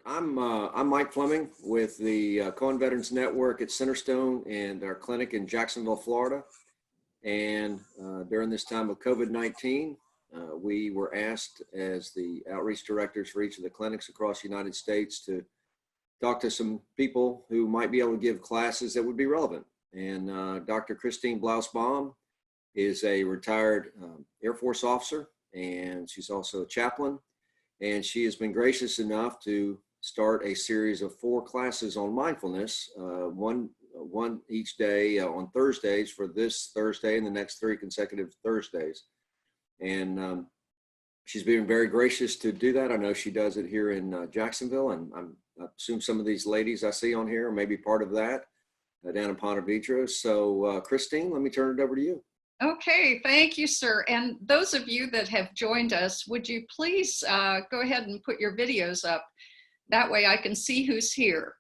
I'm Mike Fleming with the Cohen Veterans Network at Centerstone and our clinic in Jacksonville, Florida. And during this time of COVID-19, we were asked as the outreach directors for each of the clinics across the United States to talk to some people who might be able to give classes that would be relevant. And Dr. Christine Blausbaum is a retired Air Force officer, and she's also a chaplain. And she has been gracious enough to start a series of 4 classes on mindfulness, one each day on Thursdays for this Thursday and the next 3 consecutive Thursdays. And she's been very gracious to do that. I know she does it here in Jacksonville, and I assume some of these ladies I see on here are maybe part of that down in Ponte Vedra. So Christine, let me turn it over to you. Okay, thank you, sir. And those of you that have joined us, would you please go ahead and put your videos up? That way I can see who's here.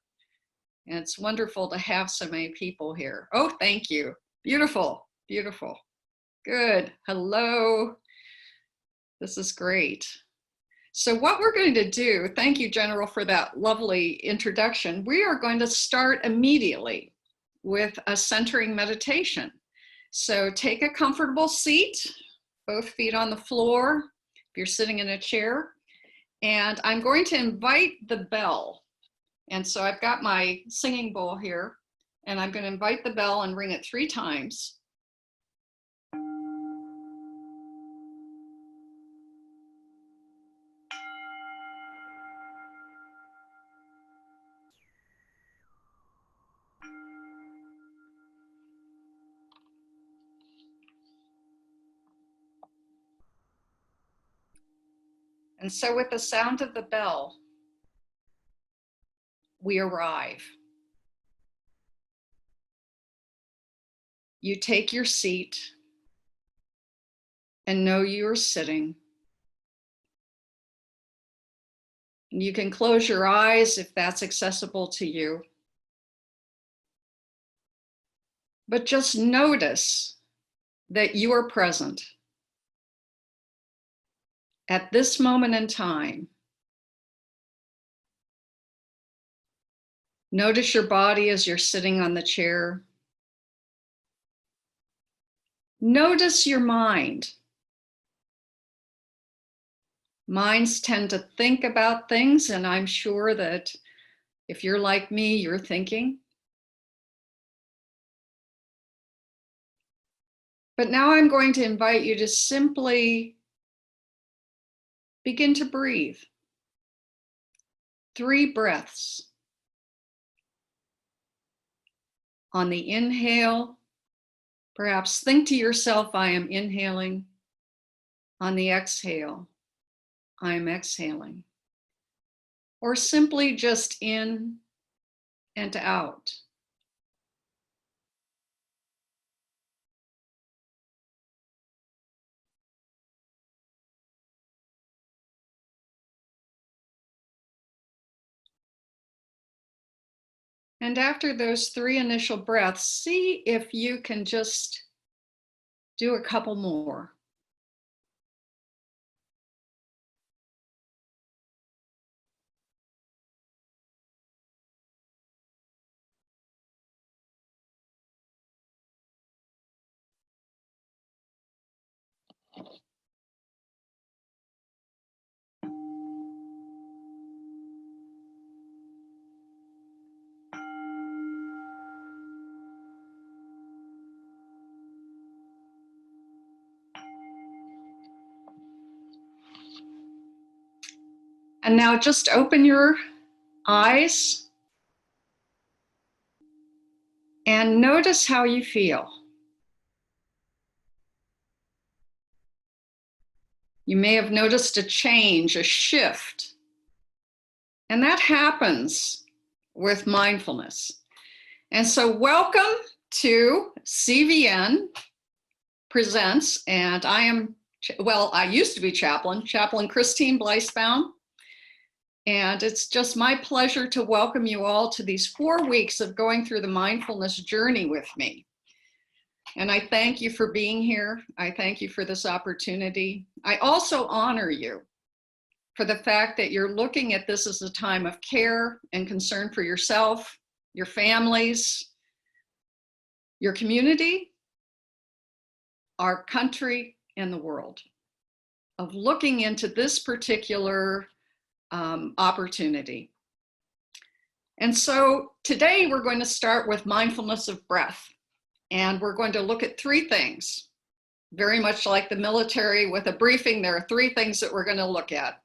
And it's wonderful to have so many people here. Oh, thank you. Beautiful, beautiful. Good. Hello. This is great. So what we're going to do, thank you, General, for that lovely introduction. We are going to start immediately with a centering meditation. So take a comfortable seat, both feet on the floor, if you're sitting in a chair, and I'm going to invite the bell. And so I've got my singing bowl here, and I'm going to invite the bell and ring it 3 times. And so with the sound of the bell, we arrive. You take your seat and know you are sitting. And you can close your eyes if that's accessible to you. But just notice that you are present at this moment in time. Notice your body as you're sitting on the chair. Notice your mind. Minds tend to think about things, and I'm sure that if you're like me, you're thinking. But now I'm going to invite you to simply begin to breathe. 3 breaths. On the inhale, perhaps think to yourself, I am inhaling. On the exhale, I am exhaling. Or simply just in and out. And after those 3 initial breaths, see if you can just do a couple more. And now just open your eyes and notice how you feel. You may have noticed a change, a shift. And that happens with mindfulness. And so welcome to CVN Presents, and I am, well, I used to be Chaplain Christine Blausbaum. And it's just my pleasure to welcome you all to these 4 weeks of going through the mindfulness journey with me. And I thank you for being here. I thank you for this opportunity. I also honor you for the fact that you're looking at this as a time of care and concern for yourself, your families, your community, our country, and the world, of looking into this particular opportunity. And so today we're going to start with mindfulness of breath. And we're going to look at three things. Very much like the military with a briefing, there are three things that we're going to look at.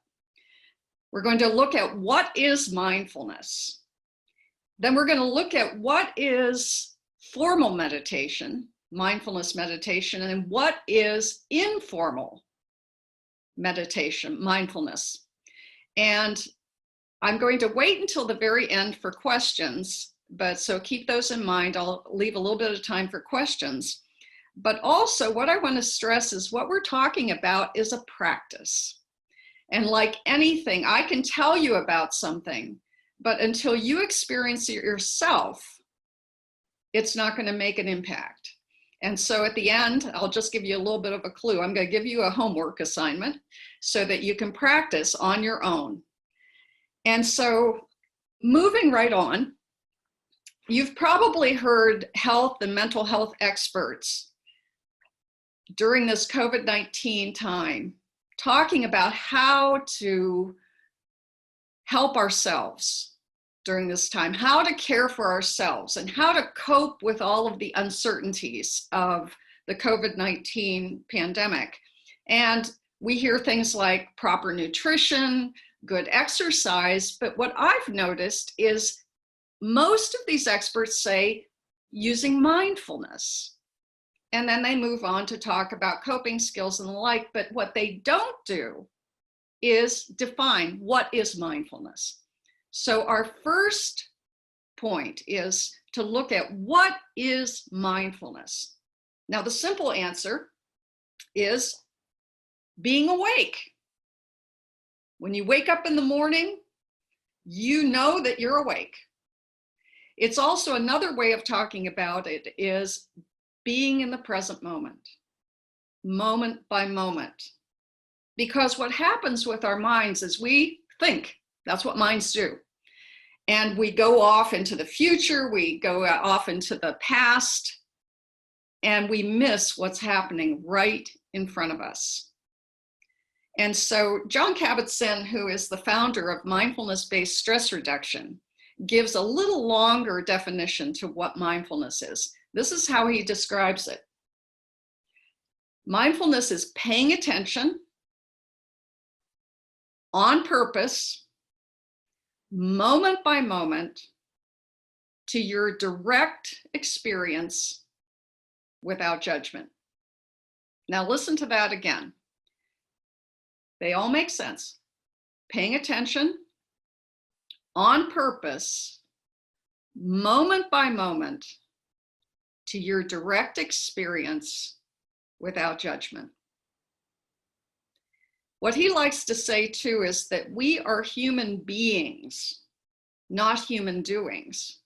We're going to look at what is mindfulness. Then we're going to look at what is formal meditation, mindfulness meditation, and what is informal meditation, mindfulness. And I'm going to wait until the very end for questions, but so keep those in mind. I'll leave a little bit of time for questions. But also what I want to stress is what we're talking about is a practice. And like anything, I can tell you about something, but until you experience it yourself, it's not going to make an impact. And so at the end, I'll just give you a little bit of a clue. I'm going to give you a homework assignment so that you can practice on your own. And so moving right on, you've probably heard health and mental health experts during this COVID-19 time talking about how to help ourselves during this time, how to care for ourselves, and how to cope with all of the uncertainties of the COVID-19 pandemic. And we hear things like proper nutrition, good exercise, but what I've noticed is most of these experts say using mindfulness. And then they move on to talk about coping skills and the like, but what they don't do is define what is mindfulness. So our first point is to look at what is mindfulness. Now, the simple answer is being awake. When you wake up in the morning, you know that you're awake. It's also another way of talking about it is being in the present moment by moment. Because what happens with our minds is we think, that's what minds do. And we go off into the future, we go off into the past, and we miss what's happening right in front of us. And so Jon Kabat-Zinn, who is the founder of mindfulness-based stress reduction, gives a little longer definition to what mindfulness is. This is how he describes it. Mindfulness is paying attention on purpose, moment by moment, to your direct experience without judgment. Now listen to that again. They all make sense. Paying attention on purpose, moment by moment, to your direct experience without judgment. What he likes to say too is that we are human beings, not human doings.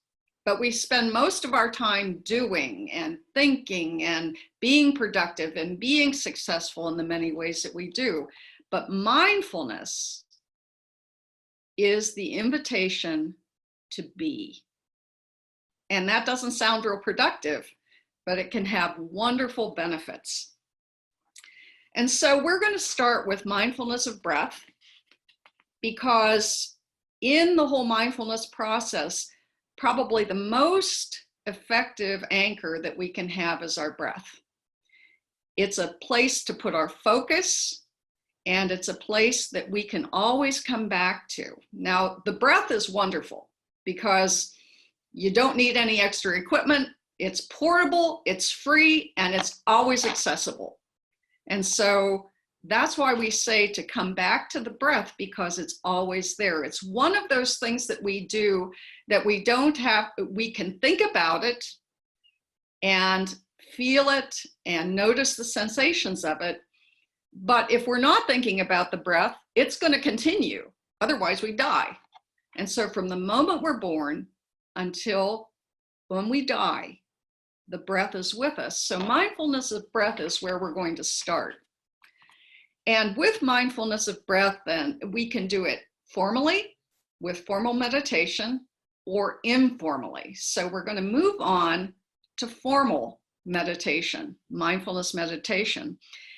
But we spend most of our time doing and thinking and being productive and being successful in the many ways that we do. But mindfulness is the invitation to be. And that doesn't sound real productive, but it can have wonderful benefits. And so we're going to start with mindfulness of breath, because in the whole mindfulness process, probably the most effective anchor that we can have is our breath. It's a place to put our focus, and it's a place that we can always come back to. Now, the breath is wonderful because you don't need any extra equipment. It's portable, it's free, and it's always accessible. And so that's why we say to come back to the breath, because it's always there. It's one of those things that we do that we don't have, we can think about it and feel it and notice the sensations of it. But if we're not thinking about the breath, it's going to continue. Otherwise, we die. And so from the moment we're born until when we die, the breath is with us. So mindfulness of breath is where we're going to start. And with mindfulness of breath, then we can do it formally with formal meditation or informally. So we're going to move on to formal meditation, mindfulness meditation.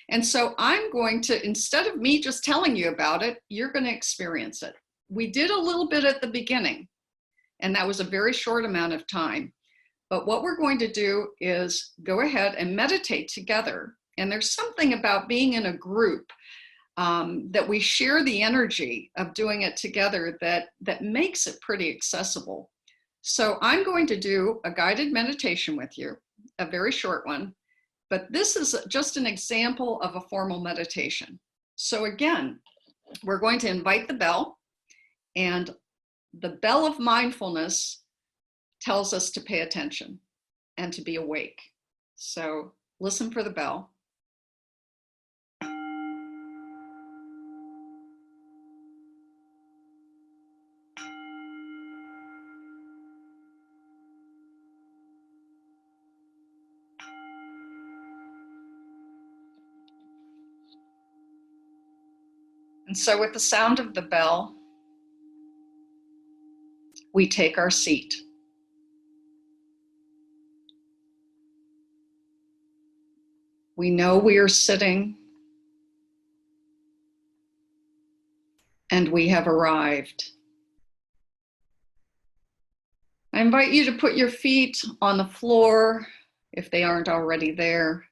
And so I'm going to, instead of me just telling you about it, you're going to experience it. We did a little bit at the beginning, and that was a very short amount of time. But what we're going to do is go ahead and meditate together. And there's something about being in a group that we share the energy of doing it together that makes it pretty accessible. So I'm going to do a guided meditation with you, a very short one, but this is just an example of a formal meditation. So again, we're going to invite the bell, and the bell of mindfulness tells us to pay attention and to be awake. So listen for the bell. And so with the sound of the bell, we take our seat. We know we are sitting, and we have arrived. I invite you to put your feet on the floor if they aren't already there.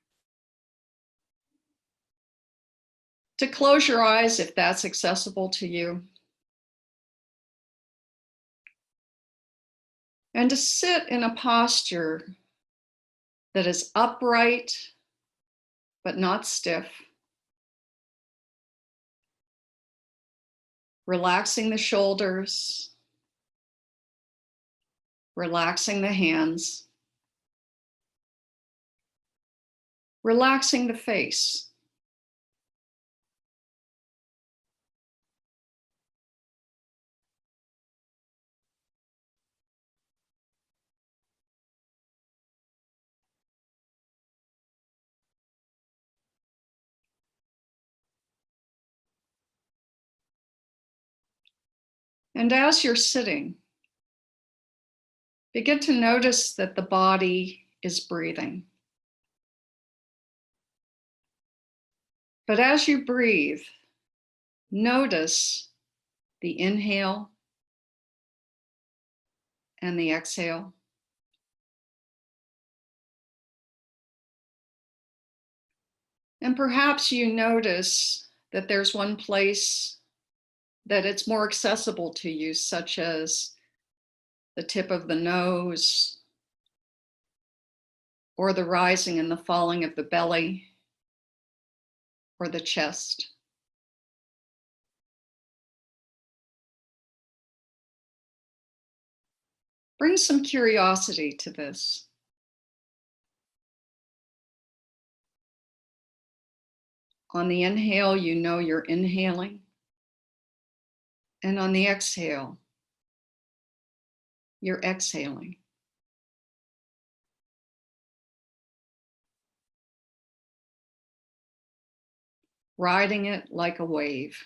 To close your eyes if that's accessible to you. And to sit in a posture that is upright, but not stiff. Relaxing the shoulders, relaxing the hands, relaxing the face. And as you're sitting, begin to notice that the body is breathing. But as you breathe, notice the inhale and the exhale. And perhaps you notice that there's one place that it's more accessible to you, such as the tip of the nose, or the rising and the falling of the belly, or the chest. Bring some curiosity to this. On the inhale, you know you're inhaling. And on the exhale, you're exhaling. Riding it like a wave.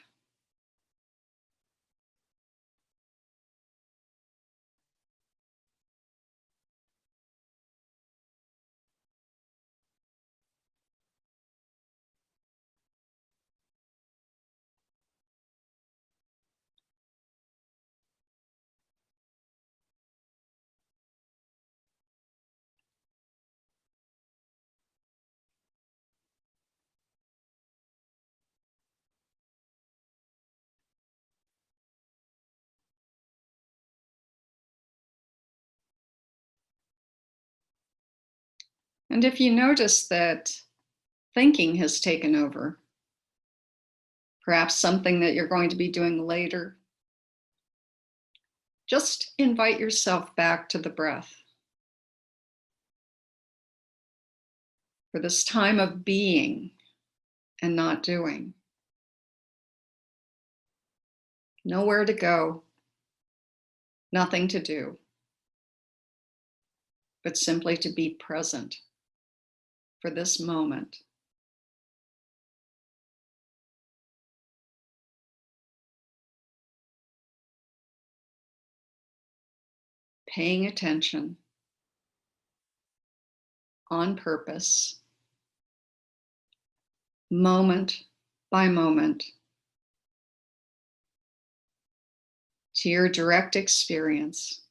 And if you notice that thinking has taken over, perhaps something that you're going to be doing later, just invite yourself back to the breath. For this time of being and not doing. Nowhere to go, nothing to do, but simply to be present for this moment. paying attention on purpose, moment by moment, to your direct experience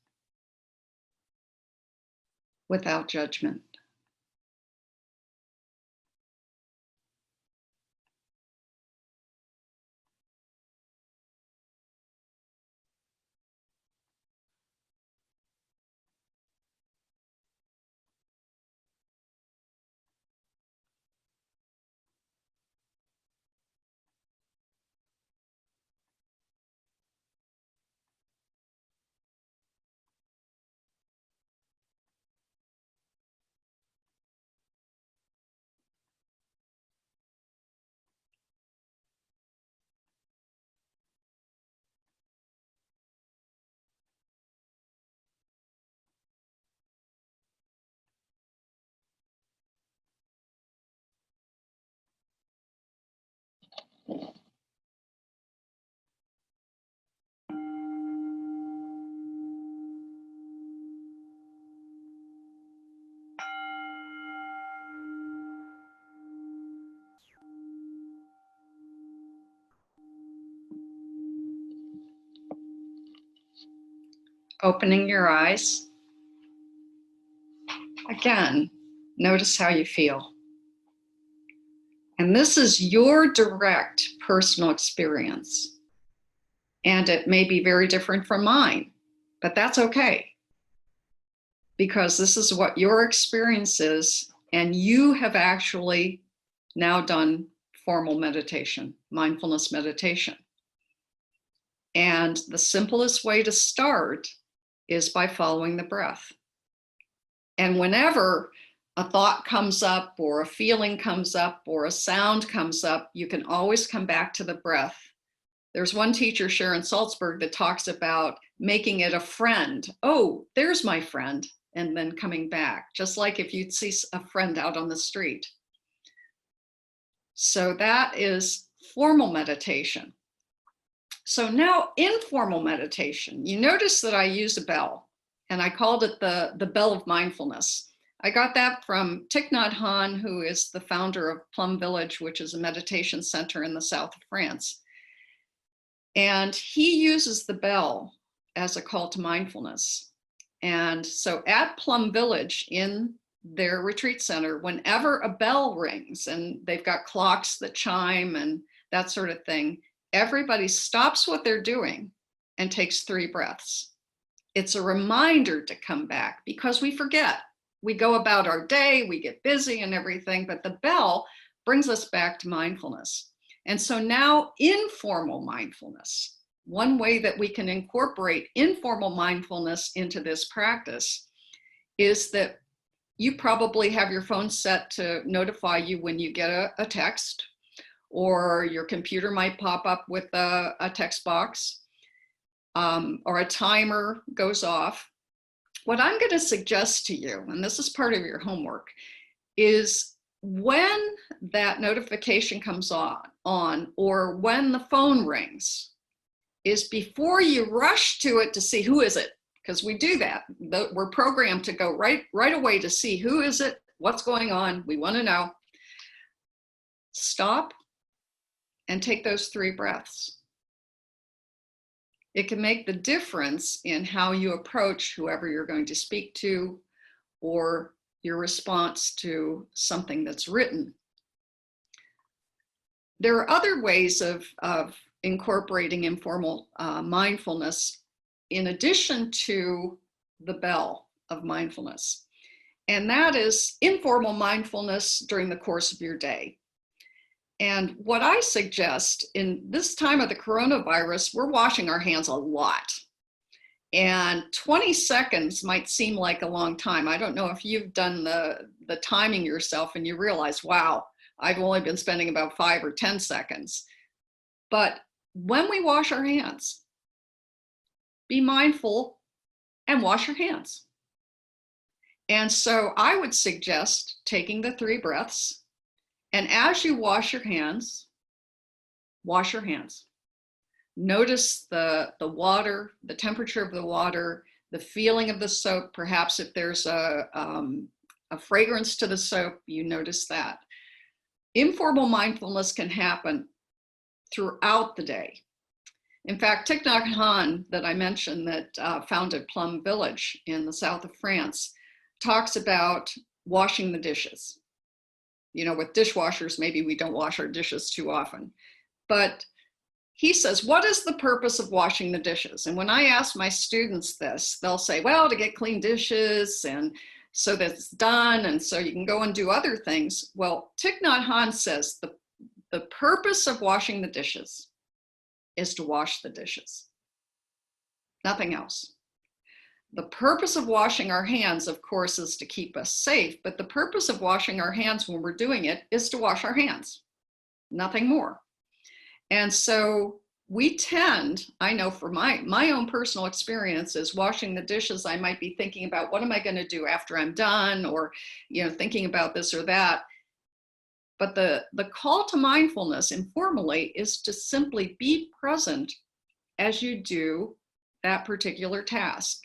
without judgment. Opening your eyes. Again, notice how you feel. And this is your direct personal experience. And it may be very different from mine, but that's okay. Because this is what your experience is, and you have actually now done formal meditation, mindfulness meditation. And the simplest way to start is by following the breath. And whenever a thought comes up, or a feeling comes up, or a sound comes up, you can always come back to the breath. There's one teacher, Sharon Salzberg, that talks about making it a friend. Oh, there's my friend. And then coming back, just like if you'd see a friend out on the street. So that is formal meditation. So now informal meditation, you notice that I use a bell, and I called it the bell of mindfulness. I got that from Thich Nhat Hanh, who is the founder of Plum Village, which is a meditation center in the south of France. And he uses the bell as a call to mindfulness. And so at Plum Village in their retreat center, whenever a bell rings, and they've got clocks that chime and that sort of thing, everybody stops what they're doing and takes 3 breaths. It's a reminder to come back, because we forget. We go about our day, we get busy and everything, but the bell brings us back to mindfulness. And so now informal mindfulness, one way that we can incorporate informal mindfulness into this practice is that you probably have your phone set to notify you when you get a text, or your computer might pop up with a text box, or a timer goes off. What I'm going to suggest to you, and this is part of your homework, is when that notification comes on, or when the phone rings, is before you rush to it to see who is it, because we do that. We're programmed to go right away to see who is it, what's going on, we want to know. Stop and take those 3 breaths. It can make the difference in how you approach whoever you're going to speak to, or your response to something that's written. There are other ways of incorporating informal mindfulness in addition to the bell of mindfulness. And that is informal mindfulness during the course of your day. And what I suggest in this time of the coronavirus, we're washing our hands a lot. And 20 seconds might seem like a long time. I don't know if you've done the timing yourself and you realize, wow, I've only been spending about 5 or 10 seconds. But when we wash our hands, be mindful and wash your hands. And so I would suggest taking the 3 breaths, and as you wash your hands, wash your hands. Notice the water, the temperature of the water, the feeling of the soap. Perhaps if there's a fragrance to the soap, you notice that. Informal mindfulness can happen throughout the day. In fact, Thich Nhat Hanh, that I mentioned, that founded Plum Village in the south of France, talks about washing the dishes. You know, with dishwashers, maybe we don't wash our dishes too often. But he says, what is the purpose of washing the dishes? And when I ask my students this, they'll say, well, to get clean dishes and so that it's done and so you can go and do other things. Well, Thich Nhat Hanh says the purpose of washing the dishes is to wash the dishes, nothing else. The purpose of washing our hands, of course, is to keep us safe, but the purpose of washing our hands when we're doing it is to wash our hands, nothing more. And so we tend, I know for my own personal experience is washing the dishes, I might be thinking about what am I going to do after I'm done, or, you know, thinking about this or that. But the call to mindfulness informally is to simply be present as you do that particular task.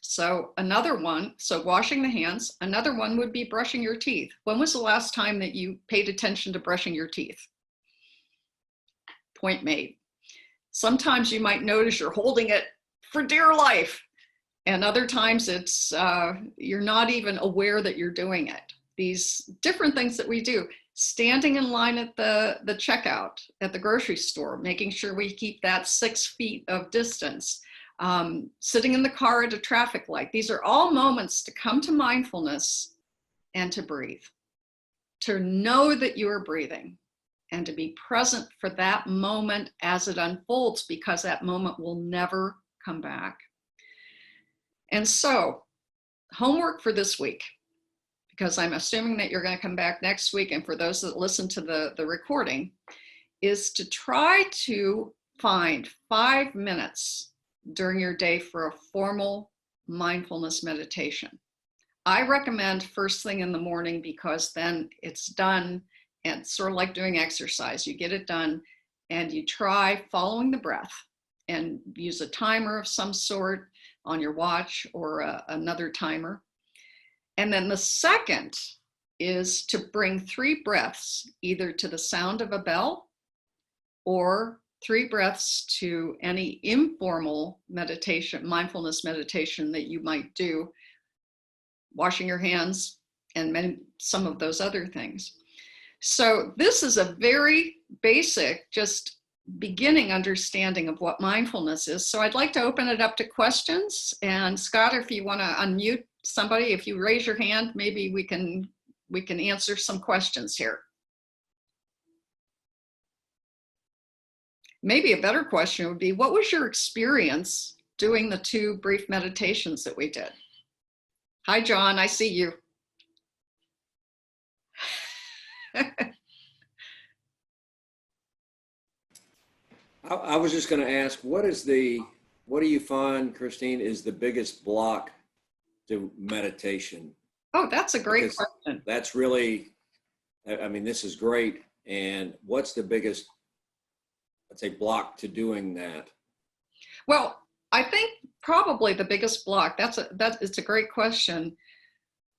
So another one, so washing the hands, another one would be brushing your teeth. When was the last time that you paid attention to brushing your teeth? Point made. Sometimes you might notice you're holding it for dear life, and other times it's you're not even aware that you're doing it. These different things that we do, standing in line at the checkout at the grocery store, making sure we keep that 6 feet of distance, sitting in the car at a traffic light. These are all moments to come to mindfulness and to breathe, to know that you are breathing, and to be present for that moment as it unfolds, because that moment will never come back. And so, homework for this week, because I'm assuming that you're going to come back next week, and for those that listen to the recording, is to try to find 5 minutes during your day for a formal mindfulness meditation. I recommend first thing in the morning, because then it's done. And it's sort of like doing exercise. You get it done and you try following the breath and use a timer of some sort on your watch or another timer. And then the second is to bring 3 breaths, either to the sound of a bell or 3 breaths to any informal meditation, mindfulness meditation that you might do, washing your hands and some of those other things. So this is a very basic, just beginning understanding of what mindfulness is. So I'd like to open it up to questions. And Scott, if you want to unmute somebody, if you raise your hand, maybe we can answer some questions here. Maybe a better question would be, what was your experience doing the 2 brief meditations that we did? Hi, John, I see you. I was just going to ask, what do you find, Christine, is the biggest block to meditation? Oh, that's a great Because question. that's really, I mean, this is great. And what's the biggest, let's say, block to doing that? Well, I think probably the biggest block, it's a great question,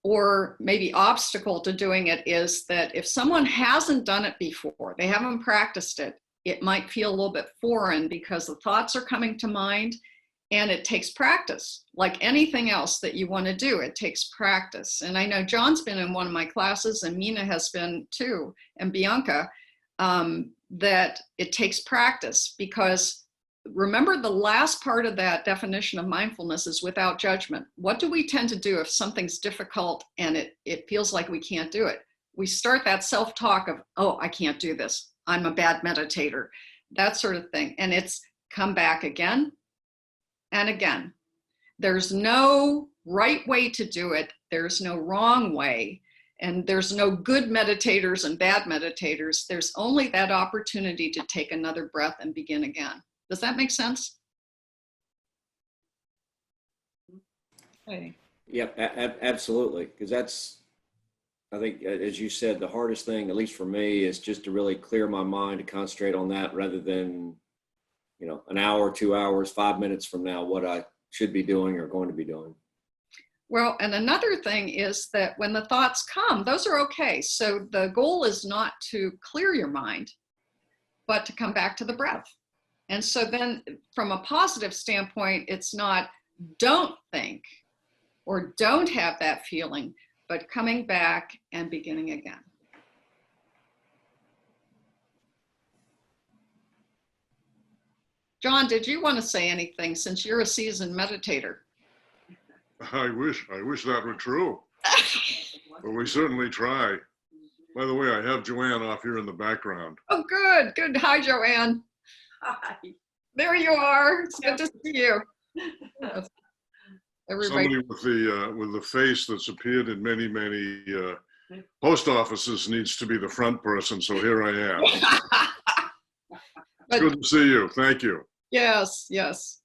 or maybe obstacle to doing it, is that if someone hasn't done it before, they haven't practiced it, it might feel a little bit foreign because the thoughts are coming to mind, and it takes practice. Like anything else that you want to do, it takes practice. And I know John's been in one of my classes, and Mina has been too, and Bianca, that it takes practice, because remember the last part of that definition of mindfulness is without judgment. What do we tend to do if something's difficult and it feels like we can't do it? We start that self-talk of, oh, I can't do this. I'm a bad meditator, that sort of thing. And it's come back again and again. There's no right way to do it. There's no wrong way. And there's no good meditators and bad meditators. There's only that opportunity to take another breath and begin again. Does that make sense? Okay. Yep, absolutely. Because that's, I think, as you said, the hardest thing, at least for me, is just to really clear my mind, to concentrate on that rather than, you know, an hour, 2 hours, 5 minutes from now, what I should be doing or going to be doing. Well, and another thing is that when the thoughts come, those are okay. So the goal is not to clear your mind, but to come back to the breath. And so then from a positive standpoint, it's not don't think or don't have that feeling, but coming back and beginning again. John, did you want to say anything since you're a seasoned meditator? I wish that were true, but we certainly try. By the way, I have Joanne off here in the background. Oh, good, good. Hi, Joanne. Hi. There you are. It's good to see you. Yes. Everybody. Somebody with the face that's appeared in many post offices needs to be the front person, so here I am. It's good to see you. Thank you. Yes, yes.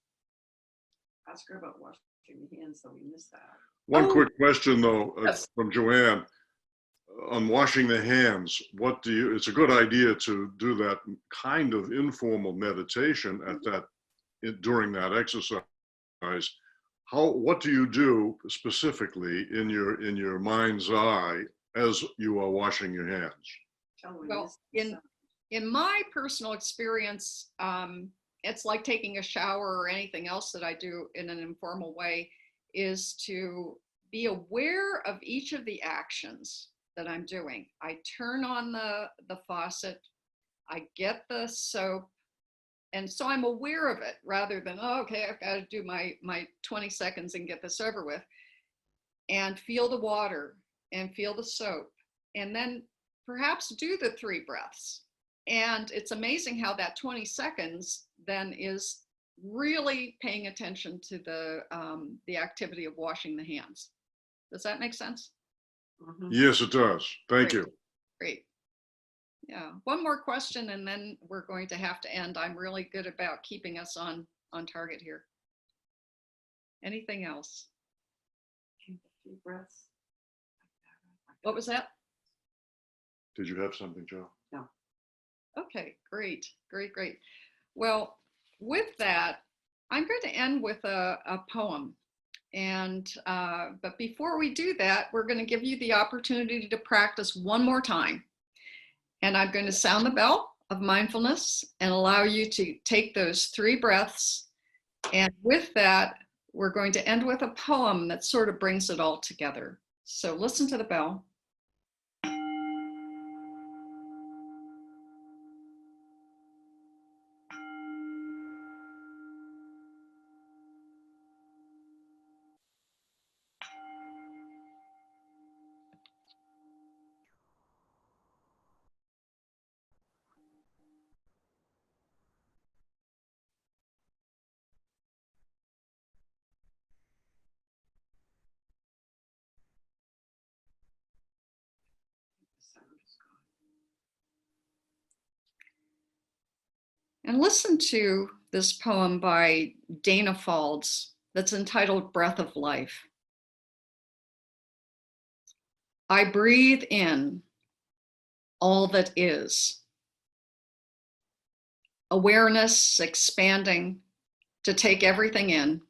Ask her about washing your hands, so we missed that. One quick question though, Yes. from Joanne on washing the hands. It's a good idea to do that kind of informal meditation during that exercise. What do you do specifically in your mind's eye as you are washing your hands? Well, in my personal experience, it's like taking a shower or anything else that I do in an informal way, is to be aware of each of the actions that I'm doing. I turn on the faucet, I get the soap, and so I'm aware of it rather than, oh, okay, I've got to do my 20 seconds and get this over with, and feel the water and feel the soap, and then perhaps do the 3 breaths. And it's amazing how that 20 seconds then is really paying attention to the activity of washing the hands. Does that make sense? Mm-hmm. Yes, it does. Thank you. Great. Yeah. One more question, and then we're going to have to end. I'm really good about keeping us on target here. Anything else? 3 breaths. What was that? Did you have something, Joe? No. Okay, great, great, great. Well, with that, I'm going to end with a poem. And but before we do that, we're going to give you the opportunity to practice one more time. And I'm going to sound the bell of mindfulness and allow you to take those 3 breaths. And with that, we're going to end with a poem that sort of brings it all together. So listen to the bell. And listen to this poem by Dana Falds that's entitled Breath of Life. I breathe in all that is. Awareness expanding to take everything in,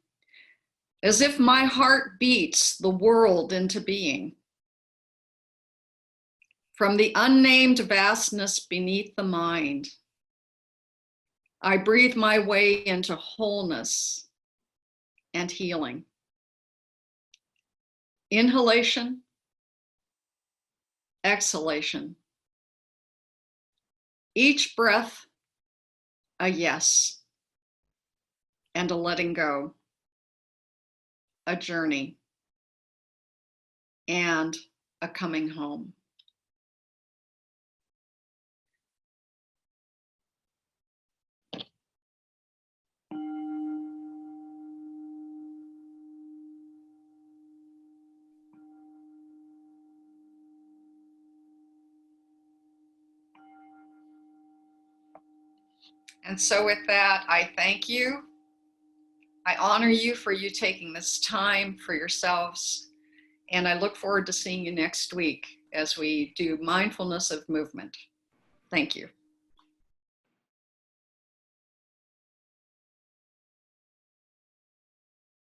as if my heart beats the world into being. From the unnamed vastness beneath the mind, I breathe my way into wholeness and healing. Inhalation, exhalation. Each breath, a yes, and a letting go, a journey, and a coming home. And so with that, I thank you. I honor you for you taking this time for yourselves. And I look forward to seeing you next week as we do mindfulness of movement. Thank you.